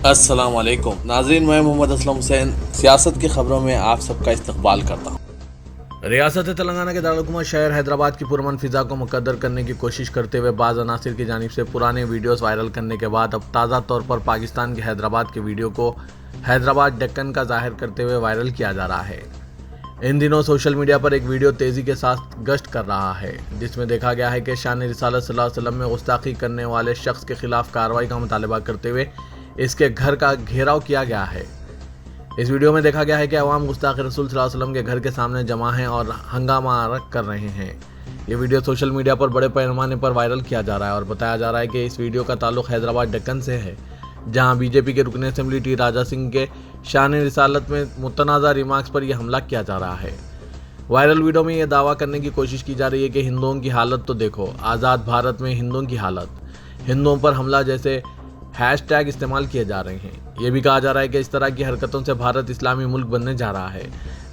अस्सलाम वालेकुम नाज़रीन, मैं मोहम्मद असलम हुसैन सियासत की खबरों में आप सबका इस्तकबाल करता हूँ। रियासत तेलंगाना के दारुल शहर हैदराबाद की पुरअमन फिजा को मुकद्दर करने की कोशिश करते हुए बाज़ अनासिर की जानिब से पुराने वीडियोस वायरल करने के बाद अब ताज़ा तौर पर पाकिस्तान के हैदराबाद के वीडियो को हैदराबाद डेक्कन का जाहिर करते हुए वायरल किया जा रहा है। इन दिनों सोशल मीडिया पर एक वीडियो तेज़ी के साथ गश्त कर रहा है, जिसमें देखा गया है कि शान रिसालत सल्लल्लाहु अलैहि वसल्लम में गुस्ताखी करने वाले शख्स के खिलाफ कार्रवाई का मुतालबा करते हुए इसके घर का घेराव किया गया है। इस वीडियो में देखा गया है कि अवाम गुस्ताख रसूल सल्लल्लाहु अलैहि वसल्लम के घर के सामने जमा हैं और हंगामा कर रहे हैं। ये वीडियो सोशल मीडिया पर बड़े पैमाने पर वायरल किया जा रहा है और बताया जा रहा है कि इस वीडियो का ताल्लुक हैदराबाद डेक्कन से है, जहां बीजेपी के रुकन असेंबली टी राजा सिंह के शान रिसालत में मुतनाज़ा रिमार्क्स पर यह हमला किया जा रहा है। वायरल वीडियो में यह दावा करने की कोशिश की जा रही है कि हिंदुओं की हालत तो देखो, आज़ाद भारत में हिंदुओं की हालत, हिंदुओं पर हमला जैसे हैशटैग इस्तेमाल किए जा रहे हैं। ये भी कहा जा रहा है कि इस तरह की हरकतों से भारत इस्लामी मुल्क बनने जा रहा है,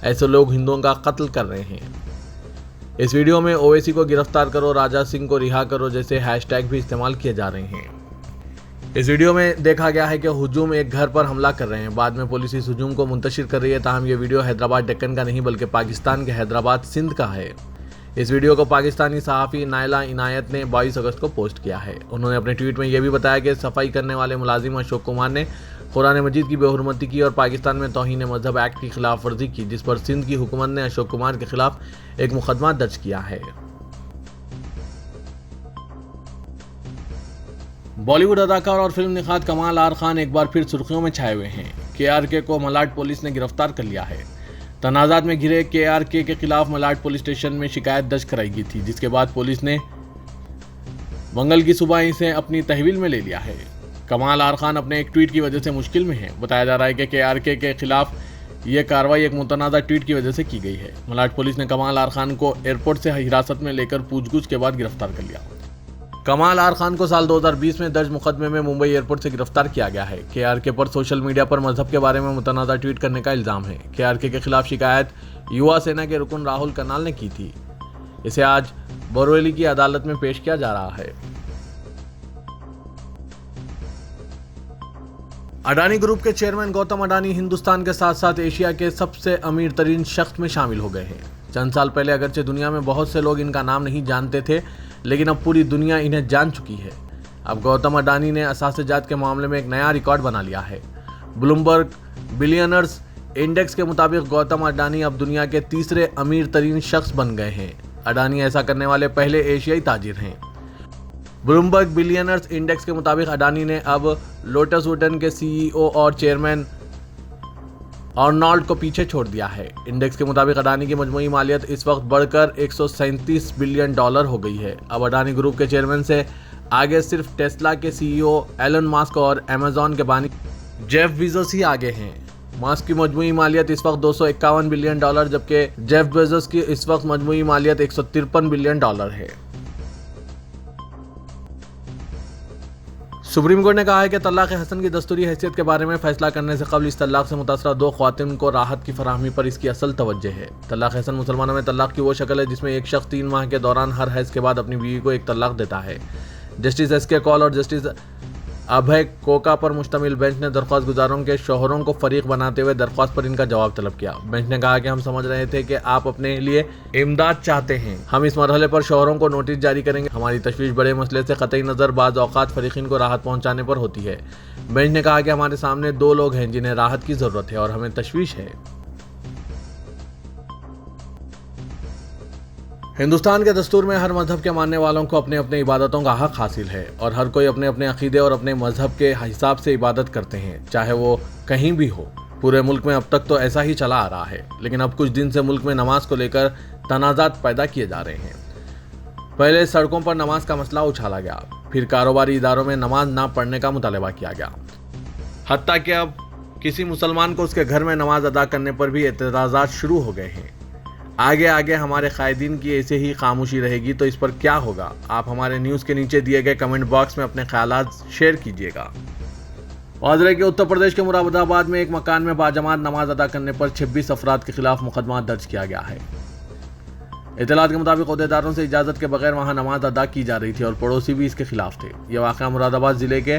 ऐसे लोग हिंदुओं का कत्ल कर रहे हैं। इस वीडियो में ओवैसी को गिरफ्तार करो, राजा सिंह को रिहा करो जैसे हैशटैग भी इस्तेमाल किए जा रहे हैं। इस वीडियो में देखा गया है कि हुजूम एक घर पर हमला कर रहे हैं, बाद में पुलिस इस हुजूम को मुंतशिर कर रही है। ताहम ये वीडियो हैदराबाद डेक्कन का नहीं बल्कि पाकिस्तान के हैदराबाद सिंध का है। इस वीडियो को पाकिस्तानी सहाफ़ी नायला इनायत ने 22 अगस्त को पोस्ट किया है। उन्होंने अपने ट्वीट में यह भी बताया कि सफाई करने वाले मुलाजिम अशोक कुमार ने कुरान मजीद की बेहुरमती की और पाकिस्तान में तौहीन मजहब एक्ट की खिलाफ वर्जी की, जिस पर सिंध की हुकूमत ने अशोक कुमार के खिलाफ एक मुकदमा दर्ज किया है। बॉलीवुड अदाकार और फिल्म निखात कमाल आर खान एक बार फिर सुर्खियों में छाए हुए हैं। KRK को मलाड पुलिस ने गिरफ्तार कर लिया है। तनाज़ात में घिरे KRK के खिलाफ मलाड पुलिस स्टेशन में शिकायत दर्ज कराई गई थी, जिसके बाद पुलिस ने मंगल की सुबह इसे अपनी तहवील में ले लिया है। कमाल आर खान अपने एक ट्वीट की वजह से मुश्किल में है। बताया जा रहा है कि KRK के खिलाफ यह कार्रवाई एक मुतनाज़ा ट्वीट की वजह से की गई है। मलाड पुलिस ने कमाल आर खान को एयरपोर्ट से हिरासत में लेकर पूछगछ के बाद गिरफ्तार कर लिया। कमाल आर खान को साल 2020 में दर्ज मुकदमे में मुंबई एयरपोर्ट से गिरफ्तार किया गया है। KRK पर सोशल मीडिया पर मजहब के बारे में मुतनाज़ा ट्वीट करने का इल्ज़ाम है। KRK के खिलाफ शिकायत युवा सेना के रुकन राहुल कनाल ने की थी। इसे आज बोरेवली की अदालत में पेश किया जा रहा है। अडानी ग्रुप के चेयरमैन गौतम अडानी हिंदुस्तान के साथ साथ एशिया के सबसे अमीर तरीन शख्स में शामिल हो गए हैं। चंद साल पहले अगरचे दुनिया में बहुत से लोग इनका नाम नहीं जानते थे, लेकिन अब पूरी दुनिया इन्हें जान चुकी है। अब गौतम अडानी ने असासे-जात के मामले में एक नया रिकॉर्ड बना लिया है। ब्लूमबर्ग बिलियनर्स इंडेक्स के मुताबिक गौतम अडानी अब दुनिया के तीसरे अमीर तरीन शख्स बन गए हैं। अडानी ऐसा करने वाले पहले एशियाई ताजिर हैं। ब्लूमबर्ग बिलियनर्स इंडेक्स के मुताबिक अडानी ने अब लोटस वुडन के CEO और चेयरमैन अर्नोल्ड को पीछे छोड़ दिया है। इंडेक्स के मुताबिक अडानी की मजमूई मालियत इस वक्त बढ़कर $137 बिलियन हो गई है। अब अडानी ग्रुप के चेयरमैन से आगे सिर्फ टेस्ला के CEO एलन मास्क और अमेजॉन के बानी जेफ बेजोस ही आगे हैं। मास्क की मजमूई मालियत इस वक्त $251 बिलियन, जबकि जेफ बेजोस की इस वक्त मजमूई मालियत $153 बिलियन है। सुप्रीम कोर्ट ने कहा है कि तलाक हसन की दस्तूरी हैसियत के बारे में फैसला करने से कबल इस तलाक से मुतासरा 2 ख्वातीन को राहत की फराहमी पर इसकी असल तवज्जो है। तलाक हसन मुसलमानों में तलाक की वो शक्ल है जिसमें एक शख्स 3 माह के दौरान हर हैज के बाद अपनी बीवी को एक तलाक देता है। जस्टिस SK कौल और जस्टिस अभय कोका पर मुश्तमिल बेंच ने दरख्वास्त गुजारों के शोहरों को फरीक बनाते हुए दरख्वास्त पर इनका जवाब तलब किया। बेंच ने कहा कि हम समझ रहे थे कि आप अपने लिए इमदाद चाहते हैं। हम इस मरहले पर शोहरों को नोटिस जारी करेंगे। हमारी तशवीश बड़े मसले से कतई नज़र बाज़ औक़ात फरीकीन को राहत पहुँचाने पर होती है। बेंच ने कहा कि हमारे सामने 2 लोग हैं जिन्हें राहत की ज़रूरत है और हमें तशवीश है। हिंदुस्तान के दस्तूर में हर मजहब के मानने वालों को अपने अपने इबादतों का हक हासिल है और हर कोई अपने अपने अकीदे और अपने मजहब के हिसाब से इबादत करते हैं, चाहे वो कहीं भी हो। पूरे मुल्क में अब तक तो ऐसा ही चला आ रहा है, लेकिन अब कुछ दिन से मुल्क में नमाज को लेकर तनाज़ात पैदा किए जा रहे हैं। पहले सड़कों पर नमाज का मसला उछाला गया, फिर कारोबारी इदारों में नमाज ना पढ़ने का मुतालबा किया गया, हत्ता कि अब किसी मुसलमान को उसके घर में नमाज अदा करने पर भी एतराज़ात शुरू हो गए हैं। आगे आगे हमारे कायदीन की ऐसे ही खामोशी रहेगी तो इस पर क्या होगा? आप हमारे न्यूज़ के नीचे दिए गए कमेंट बॉक्स में अपने ख्यालात शेयर कीजिएगा। वाज़ेह कि उत्तर प्रदेश के मुरादाबाद में एक मकान में बाजमात नमाज अदा करने पर 26 अफराद के खिलाफ मुकदमा दर्ज किया गया है। इत्तलात के मुताबिक अहदेदारों से इजाज़त के बगैर वहां नमाज अदा की जा रही थी और पड़ोसी भी इसके खिलाफ थे। यह वाक़या मुरादाबाद ज़िले के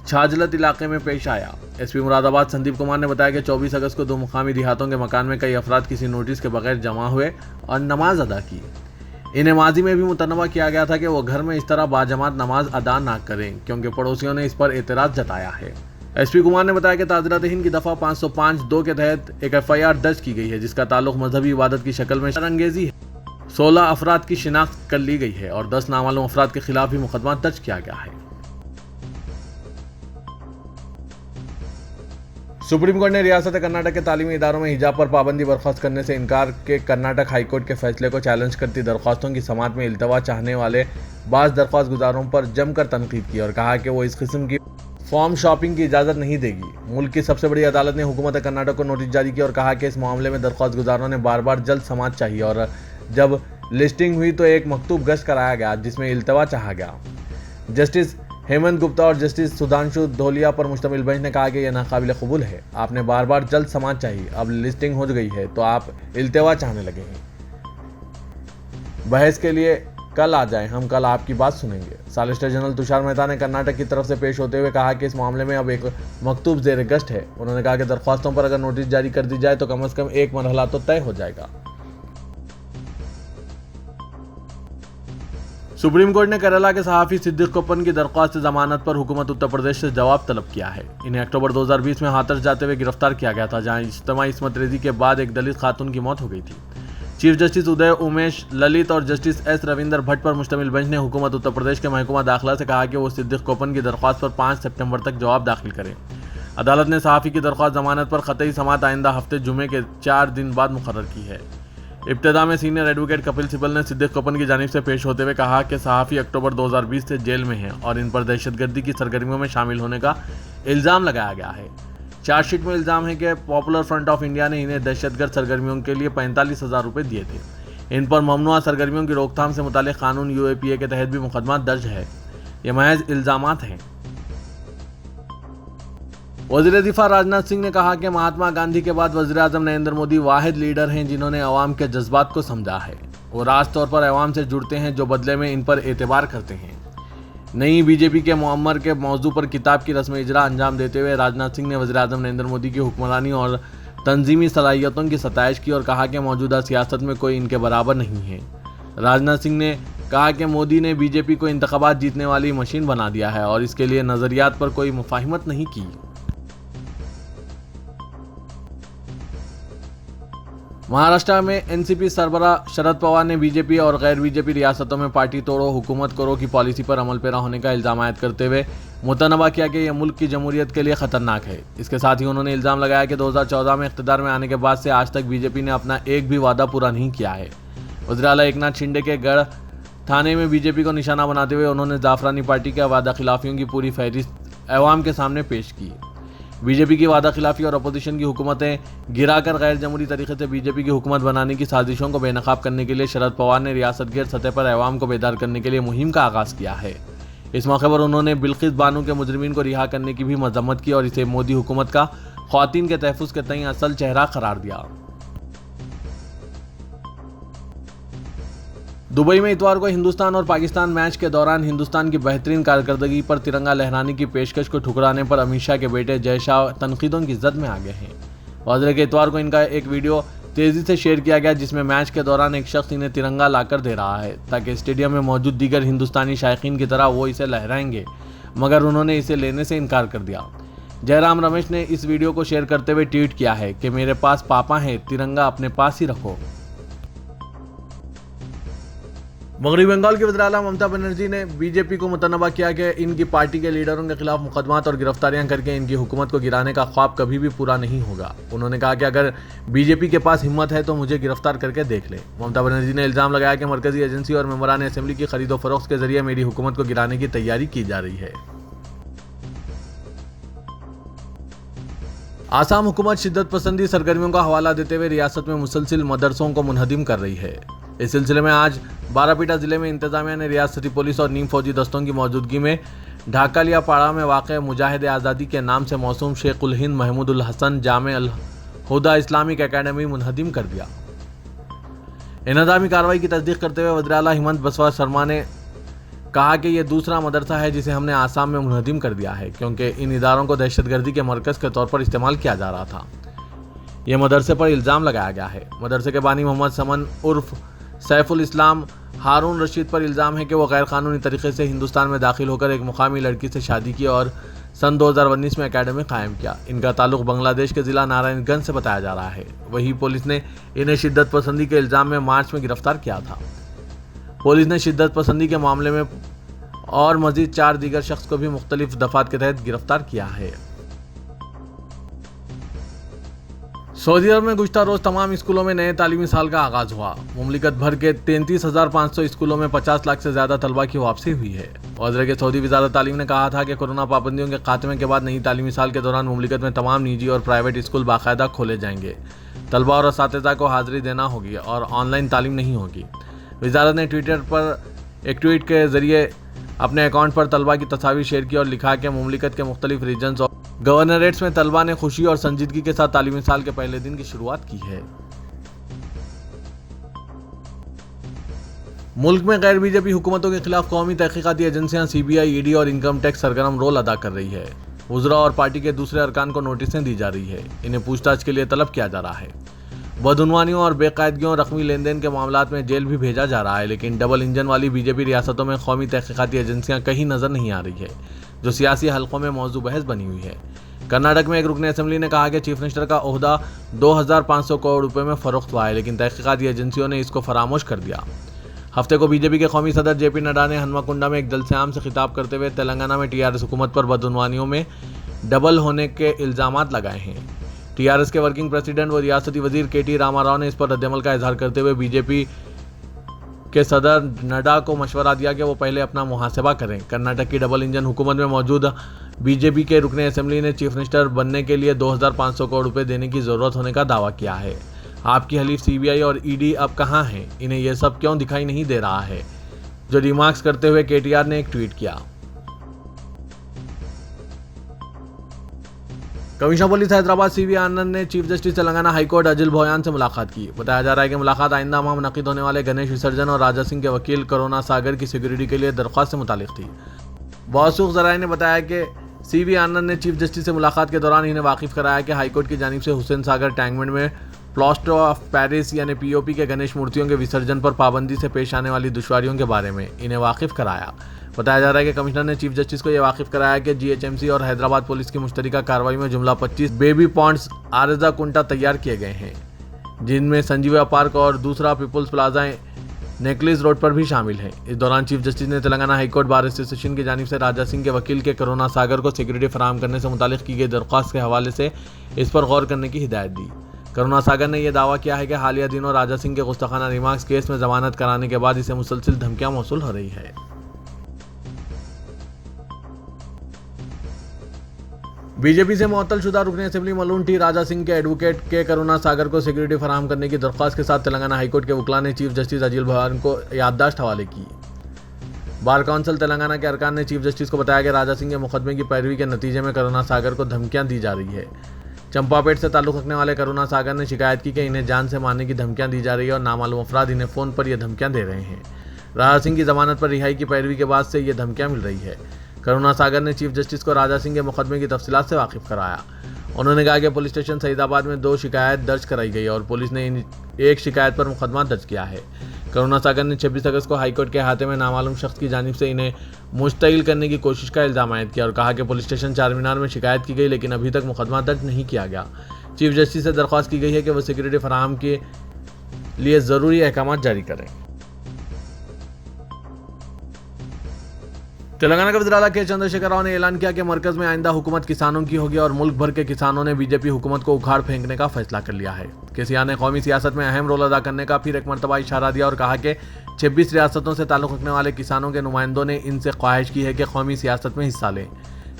छाजलत इलाके में पेश आया। एसपी मुरादाबाद संदीप कुमार ने बताया कि 24 अगस्त को 2 मुकामी देहातों के मकान में कई अफराद किसी नोटिस के बगैर जमा हुए और नमाज अदा की। इन्हें माजी में भी मुतनबा किया गया था कि वो घर में इस तरह बाजमात नमाज अदा ना करें, क्योंकि पड़ोसियों ने इस पर एतराज जताया है। एसपी कुमार ने बताया कि ताज़रात हिंद की दफ़ा 505(2) के तहत एक FIR दर्ज की गई है, जिसका ताल्लुक मजहबी इबादत की शक्ल में शरअंगेज़ी है। 16 अफराद की शिनाख्त कर ली गई है और 10 नामालूम अफराद के खिलाफ भी मुकदमा दर्ज किया गया है। सुप्रीम कोर्ट ने रियासत कर्नाटक के तालीमी इदारों में हिजाब पर पाबंदी बर्खास्त करने से इनकार के कर्नाटक हाई कोर्ट के फैसले को चैलेंज करती दरख्वास्तों की समाअत में इल्तवा चाहने वाले बाज़ दरख्वास्त गुजारों पर जमकर तनकीद की और कहा कि वो इस किस्म की फॉर्म शॉपिंग की इजाज़त नहीं देगी। मुल्क की सबसे बड़ी अदालत ने हुकूमत कर्नाटक को नोटिस जारी किया और कहा कि इस मामले में दरख्वास्त गुजारों ने बार बार जल्द समाअत चाहिए और जब लिस्टिंग हुई तो एक मकतूब गश्त कराया गया जिसमें इल्तवा चाहा गया। जस्टिस हेमंत गुप्ता और जस्टिस सुधांशु धोलिया पर मुश्तमिल बेंच ने कहा कि यह नाकाबिल कबूल है। आपने बार बार जल्द समाअत चाहिए, अब लिस्टिंग हो गई है तो आप इल्तवा चाहने लगे हैं। बहस के लिए कल आ जाएं, हम कल आपकी बात सुनेंगे। सॉलिसिटर जनरल तुषार मेहता ने कर्नाटक की तरफ से पेश होते हुए कहा कि इस मामले में अब एक मकतूब ज़ेर गश्त है। उन्होंने कहा कि दरख्वास्तों पर अगर नोटिस जारी कर दी जाए तो कम से कम एक मरहला तो तय हो जाएगा। सुप्रीम कोर्ट ने केरला के सहाफ़ी सिद्दीक कोप्पन की दरख्वास्त जमानत पर हुकूमत उत्तर प्रदेश से जवाब तलब किया है। इन्हें अक्टूबर 2020 में हाथरस जाते हुए गिरफ्तार किया गया था, जहां इज्तिमाई इस्मत रेजी के बाद एक दलित खातून की मौत हो गई थी। चीफ जस्टिस उदय उमेश ललित और जस्टिस S रविंदर भट्ट पर मुश्तमिल बेंच ने हुकूमत उत्तर प्रदेश के महकमा दाखिला से कहा कि वो सिद्दीक कोप्पन की दरख्वास्त पर 5 सितंबर तक जवाब दाखिल करें। अदालत ने सहाफ़ी की दरख्वास्त जमानत पर ख़तई समाअत आइंदा हफ्ते जुमे के 4 दिन बाद मुकर्रर की है। इब्तिदा में सीनियर एडवोकेट कपिल सिब्बल ने सिद्दीक कोप्पन की जानिब से पेश होते हुए कहा कि सहाफ़ी अक्टूबर 2020 से जेल में हैं और इन पर दहशतगर्दी की सरगर्मियों में शामिल होने का इल्ज़ाम लगाया गया है। चार्जशीट में इल्ज़ाम है कि पॉपुलर फ्रंट ऑफ इंडिया ने इन्हें दहशतगर्द सरगर्मियों के लिए 45,000 रुपये दिए थे। इन पर ममनुआ सरगर्मियों की रोकथाम से मुताल्लिक़ कानून UAPA के तहत भी मुकदमा दर्ज है। ये महज इल्ज़ामात हैं। वज़ीर दिफा राजनाथ सिंह ने कहा कि महात्मा गांधी के बाद वज़ीर आज़म नरेंद्र मोदी वाहिद लीडर हैं जिन्होंने अवाम के जज्बात को समझा है। वो राज तौर पर अवाम से जुड़ते हैं जो बदले में इन पर एतबार करते हैं। नई BJP के मुअम्मर के मौजू पर किताब की रस्म इजरा अंजाम देते हुए राजनाथ सिंह ने वज़ीर आज़म नरेंद्र मोदी की हुक्मरानी और तंजीमी सलाहियतों की सताइश की और कहा कि मौजूदा सियासत में कोई इनके बराबर नहीं है। राजनाथ सिंह ने कहा कि मोदी ने BJP को इंतखाबात जीतने वाली मशीन बना दिया है और इसके लिए नज़रियात पर कोई मुफाहिमत नहीं की। महाराष्ट्र में NCP सरबरा शरद पवार ने BJP और गैर BJP रियासतों में पार्टी तोड़ो हुकूमत करो की पॉलिसी पर अमल पैरा होने का इल्ज़ाम आयद करते हुए मुतनबा किया कि यह मुल्क की जमहूरियत के लिए ख़तरनाक है। इसके साथ ही उन्होंने इल्ज़ाम लगाया कि 2014 में इख्तिदार में आने के बाद से आज तक BJP ने अपना एक भी वादा पूरा नहीं किया है। वज़ीर आला एकनाथ शिंदे के गढ़ थाने में BJP को निशाना बनाते हुए उन्होंने जाफरानी पार्टी के वादा खिलाफियों की पूरी फहरिस्त अवाम के सामने पेश की। BJP की वादा खिलाफी और अपोजिशन की हुकूमतें गिराकर गैर जमहूरी तरीके से BJP की हुकूमत बनाने की साजिशों को बेनकाब करने के लिए शरद पवार ने रियासत गिर सतह पर अवाम को बेदार करने के लिए मुहिम का आगाज़ किया है। इस मौके पर उन्होंने बिल्किस बानो के मुजरिमीन को रिहा करने की भी मजम्मत की और इसे मोदी हुकूमत का ख्वातीन के तहफ़्फ़ुज़ के तई असल चेहरा करार दिया। दुबई में इतवार को हिंदुस्तान और पाकिस्तान मैच के दौरान हिंदुस्तान की बेहतरीन कारकर्दगी पर तिरंगा लहराने की पेशकश को ठुकराने पर अमित शाह के बेटे जय शाह तनकीदों की जद में आ गए हैं। वाज़ेह के इतवार को इनका एक वीडियो तेज़ी से शेयर किया गया जिसमें मैच के दौरान एक शख्स इन्हें तिरंगा लाकर दे रहा है ताकि स्टेडियम में मौजूद दीगर हिंदुस्तानी शायकीन की तरह वो इसे लहराएंगे, मगर उन्होंने इसे लेने से इनकार कर दिया। जयराम रमेश ने इस वीडियो को शेयर करते हुए ट्वीट किया है कि मेरे पास पापा हैं, तिरंगा अपने पास ही रखो। मगरबी बंगाल की वज़ीर आला ममता बनर्जी ने BJP को मुतनबा किया कि इनकी पार्टी के लीडरों के खिलाफ मुकदमात और गिरफ्तारियां करके इनकी हुकूमत को गिराने का ख्वाब कभी भी पूरा नहीं होगा। उन्होंने कहा कि अगर BJP के पास हिम्मत है तो मुझे गिरफ्तार करके देख ले। ममता बनर्जी ने इल्ज़ाम लगाया कि मरकजी एजेंसी और मेंबरान असेंबली की खरीदो फरोख्त के जरिए मेरी हुकूमत को गिराने की तैयारी की जा रही है। आसाम हुकूमत शिद्दत पसंदी सरगर्मियों का हवाला देते हुए रियासत में मुसलसिल मदरसों को मुनहदिम कर रही है। इस सिलसिले में आज बारापीटा जिले में इंतजामिया ने रियासती पुलिस और नीम फौजी दस्तों की मौजूदगी में ढाकालिया पाड़ा में वाक़े मुजाहिद आज़ादी के नाम से मौसूम शेख उल हिंद महमूद उल हसन जामे अल हुदा इस्लामिक एकेडमी मुनहदिम कर दिया। इन्हदामी कार्रवाई की तस्दीक करते हुए वज़ीर आला हिमंत बिस्वा शर्मा ने कहा कि ये दूसरा मदरसा है जिसे हमने आसाम में मुनहदिम कर दिया है, क्योंकि इन इदारों को दहशतगर्दी के मरकज़ के तौर पर इस्तेमाल किया जा रहा था। ये मदरसे पर इल्ज़ाम लगाया गया है। मदरसे के बानी मोहम्मद समन उर्फ सैफुल इस्लाम हारून रशीद पर इल्ज़ाम है कि वो गैर कानूनी तरीके से हिंदुस्तान में दाखिल होकर एक मुकामी लड़की से शादी की और सन 2019 में एकेडमी कायम किया। इनका ताल्लुक बांग्लादेश के ज़िला नारायणगंज से बताया जा रहा है। वहीं पुलिस ने इन्हें शिद्दत पसंदी के इल्ज़ाम में मार्च में गिरफ्तार किया था। पुलिस ने शिद्दत पसंदी के मामले में और मजीद 4 दीगर शख्स को भी मुख्तलिफ दफात के तहत गिरफ्तार किया है। सऊदी अरब में गुज़श्ता रोज़ तमाम स्कूलों में नए तालीमी साल का आगाज हुआ। मुमलिकत भर के 33,500 स्कूलों में 50 लाख से ज़्यादा तलबा की वापसी हुई है। वज़ीर के सऊदी वज़ारत तालीम ने कहा था कि कोरोना पाबंदियों के खात्मे के बाद नई तालीमी साल के दौरान मुमलिकत में तमाम निजी और प्राइवेट स्कूल बाकायदा खोले जाएंगे। तलबा और असातिज़ा को हाज़िरी देना होगी और ऑनलाइन तालीम नहीं होगी। वज़ारत ने ट्विटर पर एक ट्वीट के ज़रिए अपने अकाउंट पर तलबा की तस्वीर शेयर की और लिखा कि मुमलिकत के मुख्तलिफ रीजन्स और गवर्नरेट्स में तलबा ने खुशी और संजीदगी के साथ तालीमी साल के पहले दिन की शुरुआत की है। मुल्क में गैर बीजेपी हुकूमतों के खिलाफ कौमी तहकीकाती एजेंसियां CBI, ED और इनकम टैक्स सरगर्म रोल अदा कर रही है। वज़रा और पार्टी के दूसरे अरकान को नोटिसें दी जा रही है। इन्हें पूछताछ के लिए तलब किया जा रहा है। बदउनवानियों और बेकायदगियों, रकमी लेन देन के मामलात में जेल भी भेजा जा रहा है, लेकिन डबल इंजन वाली बीजेपी रियासतों में कौमी तहकीकाती एजेंसियां कहीं नजर नहीं आ रही है, जो सियासी हलकों में मौजू बहस बनी हुई है। कर्नाटक में एक रुकन असेंबली ने कहा कि चीफ मिनिस्टर का ओहदा 2,500 करोड़ रुपए में फरोख्त हुआ है, लेकिन तहकीकाती एजेंसियों ने इसको फरामोश कर दिया। हफ्ते को बीजेपी के कौमी सदर JP नड्डा ने हनुमाकुंडा में एक जलसे-आम से खिताब करते हुए तेलंगाना में TRS हुकूमत पर बदउनवानियों में डबल होने के इल्जामात लगाए हैं। TRS के वर्किंग प्रेसिडेंट व रियासती वजीर KT रामाराव ने इस पर रद्दअमल का इजहार करते हुए बीजेपी के सदर नड्डा को मशवरा दिया कि वो पहले अपना मुहासबा करें। कर्नाटक की डबल इंजन हुकूमत में मौजूद बीजेपी के रुकन असेंबली ने चीफ मिनिस्टर बनने के लिए 2,500 करोड़ रुपए देने की ज़रूरत होने का दावा किया है। आपकी हलीफ CBI और ED अब कहाँ हैं? इन्हें यह सब क्यों दिखाई नहीं दे रहा है? जो रिमार्क्स करते हुए KTR ने एक ट्वीट किया। कमिश्नर पुलिस हैदराबाद CV आनंद ने चीफ जस्टिस तेलंगाना हाईकोर्ट अजिल भोयान से मुलाकात की। बताया जा रहा है कि मुलाकात आइंदा माह मुनक़िद होने वाले गणेश विसर्जन और राजा सिंह के वकील करुणा सागर की सिक्योरिटी के लिए दरख्वास्त से मुतालिक थी। मौसूख ज़राए ने बताया कि CV आनंद ने चीफ जस्टिस से मुलाकात के दौरान इन्हें वाकिफ कराया कि हाईकोर्ट की जानिब से हुसैन सागर टैंकमेंट में प्लास्टर ऑफ पेरिस यानी POP के गणेश मूर्तियों के विसर्जन पर पाबंदी से पेश आने वाली दुश्वारियों के बारे में इन्हें वाकिफ कराया। बताया जा रहा है कि कमिश्नर ने चीफ जस्टिस को यह वाकिफ कराया कि GHMC और हैदराबाद पुलिस की मुश्तरका कार्रवाई में जुमला 25 बेबी पॉन्ड्स आरजा कुंटा तैयार किए गए हैं, जिनमें संजीवा पार्क और दूसरा पीपुल्स प्लाजा नेकलेस रोड पर भी शामिल है। इस दौरान चीफ जस्टिस ने तेलंगाना हाईकोर्ट बार एसोसिएशन की जानिब से राजा सिंह के वकील के करुणा सागर को सिक्योरिटी फराहम करने से मुतालिक की गई दरख्वास्त के हवाले से इस पर गौर करने की हिदायत दी। करुणा सागर ने यह दावा किया है कि हालिया दिनों राजा सिंह के गुस्ताखाना रिमार्क्स केस में जमानत कराने के बाद इसे मुसलसिल धमकियां मौसूल हो रही है। बीजेपी से मुअत्तल शुदा रुकन असेंबली मलून टी राजा सिंह के एडवोकेट के करुणा सागर को सिक्योरिटी फराहम करने की दरख्वास्त के साथ तेलंगाना हाईकोर्ट के वकील ने चीफ जस्टिस अजिल भोयान को याददाश्त हवाले की। बार काउंसिल तेलंगाना के अरकान ने चीफ जस्टिस को बताया कि राजा सिंह के मुकदमे की पैरवी के नतीजे में करुणा सागर को धमकियां दी जा रही है। चंपापेट से ताल्लुक़ रखने वाले करुणा सागर ने शिकायत की कि इन्हें जान से मारने की धमकियां दी जा रही है और नामालूम अफराद इन्हें फ़ोन पर यह धमकियां दे रहे हैं। राजा सिंह की जमानत पर रिहाई की पैरवी के बाद से ये धमकियां मिल रही है। करुणा सागर ने चीफ जस्टिस को राजा सिंह के मुकदमे की तफसीलात से वाकिफ कराया। उन्होंने कहा कि पुलिस स्टेशन सईदाबाद में 2 शिकायत दर्ज कराई गई और पुलिस ने इन एक शिकायत पर मुकदमा दर्ज किया है। करुणा सागर ने 26 अगस्त को हाईकोर्ट के अहाते में नामालूम शख्स की जानिब से इन्हें मुस्तइल करने की कोशिश का इल्ज़ाम आयद किया और कहा कि पुलिस स्टेशन चारमीनार में शिकायत की गई, लेकिन अभी तक मुकदमा दर्ज नहीं किया गया। चीफ जस्टिस से दरख्वास्त की गई है कि वह सिक्योरिटी फराहम के लिए ज़रूरी अहकाम जारी करें। तेलंगाना के वज़ीर आला के चंद्रशेखर राव ने ऐलान किया कि मरकज़ में आइंदा हुकूमत किसानों की होगी और मुल्क भर के किसानों ने बीजेपी हुकूमत को उखाड़ फेंकने का फैसला कर लिया है। केसीआर ने कौमी सियासत में अहम रोल अदा करने का फिर एक मरतबा इशारा दिया और कहा कि 26 रियासतों से ताल्लुक़ रखने वाले किसानों के नुमाइंदों ने इनसे ख्वाहिश की है कि कौमी सियासत में हिस्सा लें।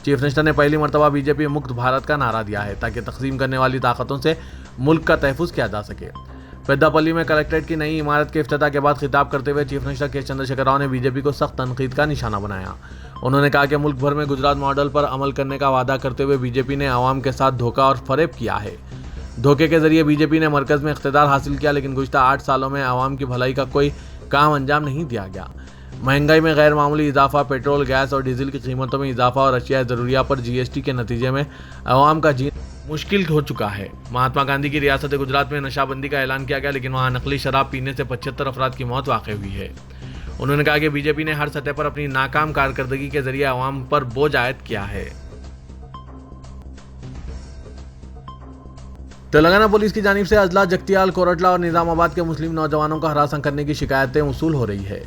चीफ मिनिस्टर ने पहली मरतबा बीजेपी मुक्त भारत का नारा दिया है ताकि तकसीम करने वाली ताकतों से मुल्क का तहफ़्फ़ुज़ किया जा सके। पेद्दापल्ली में कलेक्ट्रेट की नई इमारत के इफ्तिताह के बाद खिताब करते हुए चीफ मिनिस्टर के चंद्रशेखर राव ने बीजेपी को सख्त तनकीद का निशाना बनाया। उन्होंने कहा कि मुल्क भर में गुजरात मॉडल पर अमल करने का वादा करते हुए बीजेपी ने आवाम के साथ धोखा और फरेब किया है। धोखे के जरिए बीजेपी ने मरकज़ में इख्तिदार हासिल किया, लेकिन गुज़श्ता 8 सालों में आवाम की भलाई का कोई काम अंजाम नहीं दिया गया। महंगाई में गैर मामूली इजाफा, पेट्रोल, गैस और डीजल की कीमतों में इजाफा और अशिया ज़रूरिया पर जीएसटी के नतीजे में अवाम का जीना मुश्किल हो चुका है। महात्मा गांधी की रियासत गुजरात में नशाबंदी का ऐलान किया गया, लेकिन वहां नकली शराब पीने से 75 अफराद की मौत वाक़ हुई है। उन्होंने कहा कि बीजेपी ने हर सतह पर अपनी नाकाम कारकर्दगी के जरिए अवाम पर बोझ आयद किया है। तेलंगाना पुलिस की जानिब से अजला, जगतियाल, कोरटला और निजामाबाद के मुस्लिम नौजवानों को हरासा करने की शिकायतें वसूल हो रही है।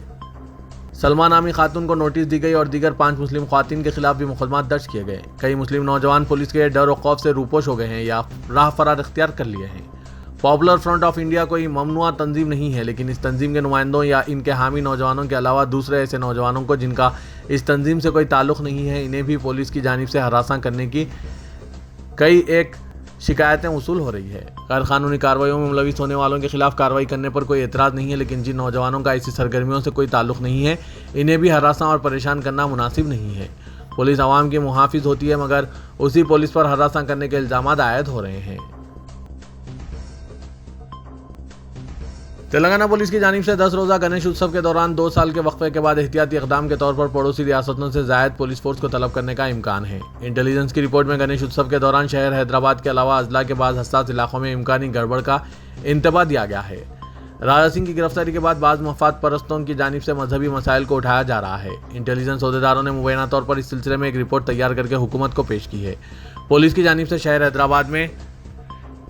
सलमा नामी खातून को नोटिस दी गई और दीगर 5 मुस्लिम ख्वातीन के खिलाफ भी मुकदमा दर्ज किए गए। कई मुस्लिम नौजवान पुलिस के डर और खौफ से रूपोश हो गए हैं या राह फरार इख्तियार कर लिए हैं। पॉपुलर फ्रंट ऑफ इंडिया कोई ममनुआ तंजीम नहीं है, लेकिन इस तंजीम के नुमाइंदों या इनके हामी नौजवानों के अलावा दूसरे ऐसे नौजवानों को जिनका इस तंजीम से कोई ताल्लुक नहीं है, इन्हें भी पुलिस की जानिब से हरासा करने की कई एक शिकायतें वसूल हो रही है। गैर कानूनी कार्रवाइयों में मुलविस होने वालों के खिलाफ कार्रवाई करने पर कोई एतराज़ नहीं है, लेकिन जिन नौजवानों का ऐसी सरगर्मियों से कोई ताल्लुक नहीं है, इन्हें भी हरासा और परेशान करना मुनासिब नहीं है। पुलिस आवाम की मुहाफिज होती है, मगर उसी पुलिस पर हरासा करने के इल्ज़ाम आयद हो रहे हैं। तेलंगाना पुलिस की जानिब से 10 रोज़ा गणेश उत्सव के दौरान 2 साल के वक्फे के बाद एहतियाती इक़दाम के तौर पर पड़ोसी रियासतों से ज़ायद पुलिस फोर्स को तलब करने का इम्कान है। इंटेलिजेंस की रिपोर्ट में गणेश उत्सव के दौरान शहर हैदराबाद के अलावा अजला के बाद हसास इलाकों में इम्कानी गड़बड़ का इंतबा दिया गया है। राजा सिंह की गिरफ्तारी के बाद बाज़ मफाद परस्तों की जानिब से मजहबी मसाइल को उठाया जा रहा है। इंटेलिजेंस अहदेदारों ने मुबैना तौर पर इस सिलसिले में एक रिपोर्ट तैयार करके हुकूमत को पेश की है। पुलिस की जानिब से शहर हैदराबाद में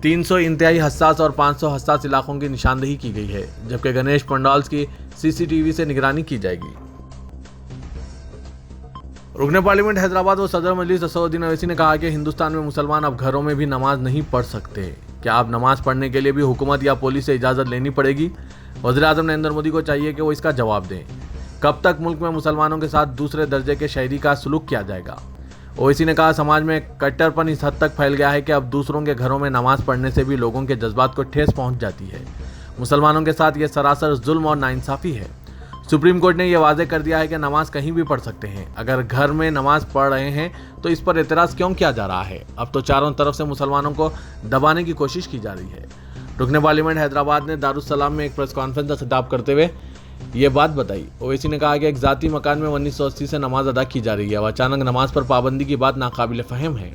300 इंतहाई हसास और 500 हसास इलाकों की निशानदेही की गई है, जबकि गणेश पंडाल्स की सीसीटीवी से निगरानी की जाएगी। रुकने पार्लियामेंट हैदराबाद व सदर मजलिस असदुद्दीन ओवैसी ने कहा कि हिंदुस्तान में मुसलमान अब घरों में भी नमाज नहीं पढ़ सकते। क्या अब नमाज पढ़ने के लिए भी हुकूमत या पुलिस से इजाज़त लेनी पड़ेगी? वज़ीर-ए-आज़म नरेंद्र मोदी को चाहिए कि वो इसका जवाब दें। कब तक मुल्क में मुसलमानों के साथ दूसरे दर्जे के शहरी का सलूक किया जाएगा? ओवैसी ने कहा, समाज में कट्टरपन इस हद तक फैल गया है कि अब दूसरों के घरों में नमाज पढ़ने से भी लोगों के जज्बात को ठेस पहुंच जाती है। मुसलमानों के साथ ये सरासर जुल्म और नाइंसाफ़ी है। सुप्रीम कोर्ट ने यह वाज़ेह कर दिया है कि नमाज कहीं भी पढ़ सकते हैं। अगर घर में नमाज पढ़ रहे हैं तो इस पर एतराज़ क्यों किया जा रहा है? अब तो चारों तरफ से मुसलमानों को दबाने की कोशिश की जा रही है। रुकने पार्लियामेंट हैदराबाद ने दारुस्सलाम में एक प्रेस कॉन्फ्रेंस से खिताब करते हुए ये बात बताई। ओवैसी ने कहा कि एक ज़ाती मकान में 1980 से नमाज अदा की जा रही है। वह अचानक नमाज पर पाबंदी की बात नाकाबिल फ़हम है।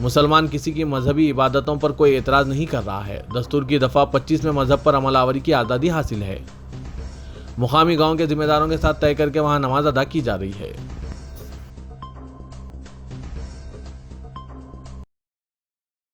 मुसलमान किसी की मजहबी इबादतों पर कोई एतराज़ नहीं कर रहा है। दस्तूर की दफ़ा 25 में मजहब पर अमल आवरी की आज़ादी हासिल है। मुकामी गाँव के जिम्मेदारों के साथ तय करके वहाँ नमाज अदा की जा रही है।